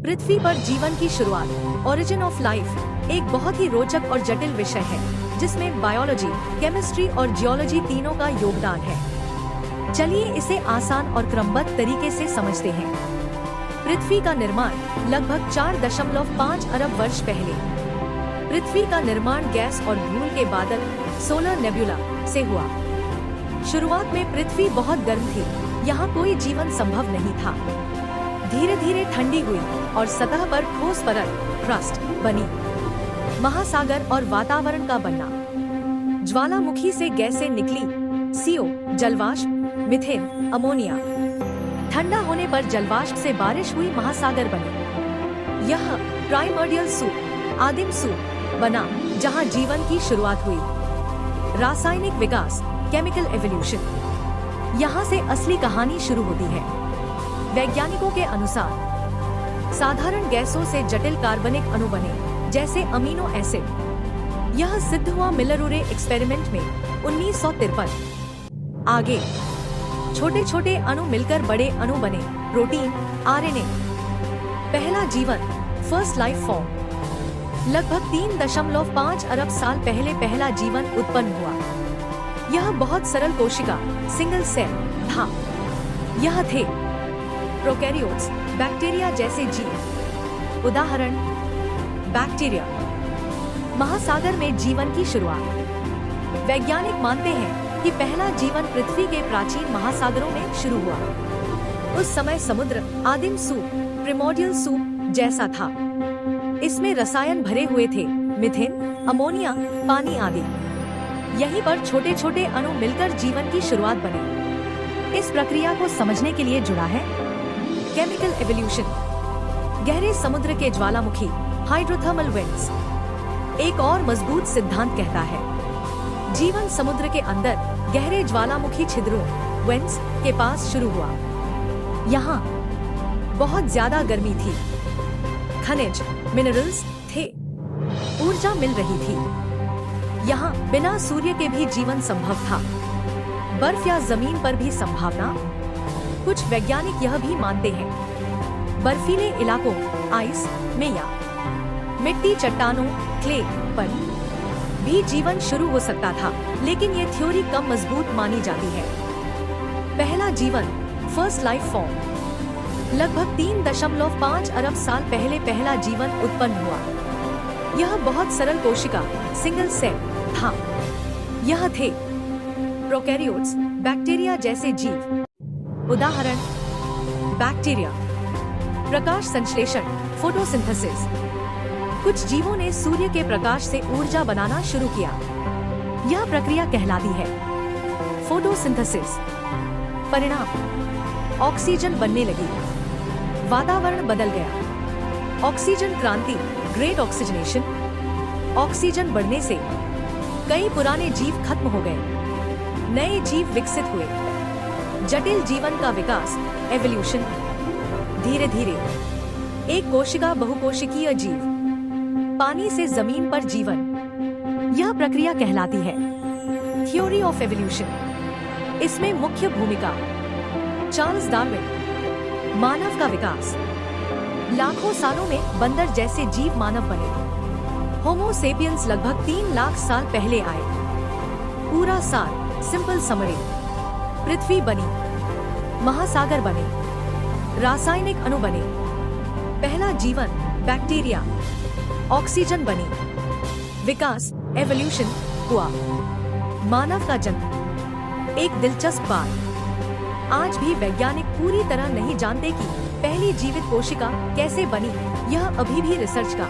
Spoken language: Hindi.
पृथ्वी पर जीवन की शुरुआत, ओरिजिन ऑफ लाइफ, एक बहुत ही रोचक और जटिल विषय है जिसमें बायोलॉजी, केमिस्ट्री और जियोलॉजी तीनों का योगदान है। चलिए इसे आसान और क्रमबद्ध तरीके से समझते हैं। पृथ्वी का निर्माण लगभग 4.5 अरब वर्ष पहले। पृथ्वी का निर्माण गैस और धूल के बादल, सोलर नेबुला से हुआ। शुरुआत में पृथ्वी बहुत गर्म थी, यहाँ कोई जीवन संभव नहीं था। धीरे धीरे ठंडी हुई और सतह पर ठोस परत, क्रस्ट बनी। महासागर और वातावरण का बनना, ज्वालामुखी से गैसें निकली, CO जलवाष्प, मीथेन, अमोनिया। ठंडा होने पर जलवाष्प से बारिश हुई, महासागर बने। यह प्राइमर्डियल सूप, आदिम सूप बना जहां जीवन की शुरुआत हुई। रासायनिक विकास, केमिकल एवोल्यूशन, यहाँ से असली कहानी शुरू होती है। वैज्ञानिकों के अनुसार साधारण गैसों से जटिल कार्बनिक अणु बने, जैसे अमीनो एसिड। यह सिद्ध हुआ मिलर-उरे एक्सपेरिमेंट में 1953। आगे छोटे छोटे अणु मिलकर बड़े अणु बने, प्रोटीन, RNA। पहला जीवन, फर्स्ट लाइफ फॉर्म, लगभग 3.5 अरब साल पहले पहला जीवन उत्पन्न हुआ। यह बहुत सरल कोशिका, सिंगल सेल था। यह थे प्रोकैरियोट्स, बैक्टीरिया जैसे जीव। उदाहरण, बैक्टीरिया। महासागर में जीवन की शुरुआत। वैज्ञानिक मानते हैं कि पहला जीवन पृथ्वी के प्राचीन महासागरों में शुरू हुआ। उस समय समुद्र आदिम सूप, प्रिमोर्डियल सूप जैसा था। इसमें रसायन भरे हुए थे, मीथेन, अमोनिया, पानी आदि। यहीं पर छोटे छोटे अणु मिलकर जीवन की शुरुआत बने। इस प्रक्रिया को समझने के लिए जुड़ा है केमिकल एवोल्यूशन। गहरे समुद्र के ज्वालामुखी, हाइड्रोथर्मल वेंट्स। एक और मजबूत सिद्धांत कहता है जीवन समुद्र के अंदर गहरे ज्वालामुखी छिद्रों, वेंट्स के पास शुरू हुआ। यहाँ बहुत ज्यादा गर्मी थी, खनिज, मिनरल्स थे, ऊर्जा मिल रही थी। यहाँ बिना सूर्य के भी जीवन संभव था। बर्फ या जमीन पर भी संभावना। कुछ वैज्ञानिक यह भी मानते हैं बर्फीले इलाकों, आइस में या मिट्टी चट्टानों, क्ले पर भी जीवन शुरू हो सकता था, लेकिन ये थ्योरी कम मजबूत मानी जाती है। पहला जीवन, फर्स्ट लाइफ फॉर्म, लगभग 3.5 अरब साल पहले पहला जीवन उत्पन्न हुआ। यह बहुत सरल कोशिका, सिंगल सेल था। यह थे प्रोकैरियोट्स, बैक्टीरिया जैसे जीव। उदाहरण, बैक्टीरिया। प्रकाश संश्लेषण, फोटोसिंथेसिस। कुछ जीवों ने सूर्य के प्रकाश से ऊर्जा बनाना शुरू किया। यह प्रक्रिया कहलाती है फोटोसिंथेसिस। परिणाम, ऑक्सीजन बनने लगी, वातावरण बदल गया। ऑक्सीजन क्रांति, ग्रेट ऑक्सीजनेशन। ऑक्सीजन बढ़ने से कई पुराने जीव खत्म हो गए, नए जीव विकसित हुए। जटिल जीवन का विकास, एवोल्यूशन। धीरे धीरे एक कोशिका बहुकोशिकीय जीव, पानी से जमीन पर जीवन, यह प्रक्रिया कहलाती है थ्योरी ऑफ एवोल्यूशन। इसमें मुख्य भूमिका चार्ल्स डार्विन। मानव का विकास, लाखों सालों में बंदर जैसे जीव मानव बने। होमो सेपियंस लगभग 3 लाख साल पहले आए। पूरा सार, सिंपल समरी। पृथ्वी बनी, महासागर बने, रासायनिक अणु बने। पहला जीवन, बैक्टीरिया। ऑक्सीजन बनी, विकास, एवोल्यूशन हुआ, मानव का जन्म। एक दिलचस्प बात, आज भी वैज्ञानिक पूरी तरह नहीं जानते कि पहली जीवित कोशिका कैसे बनी। यह अभी भी रिसर्च का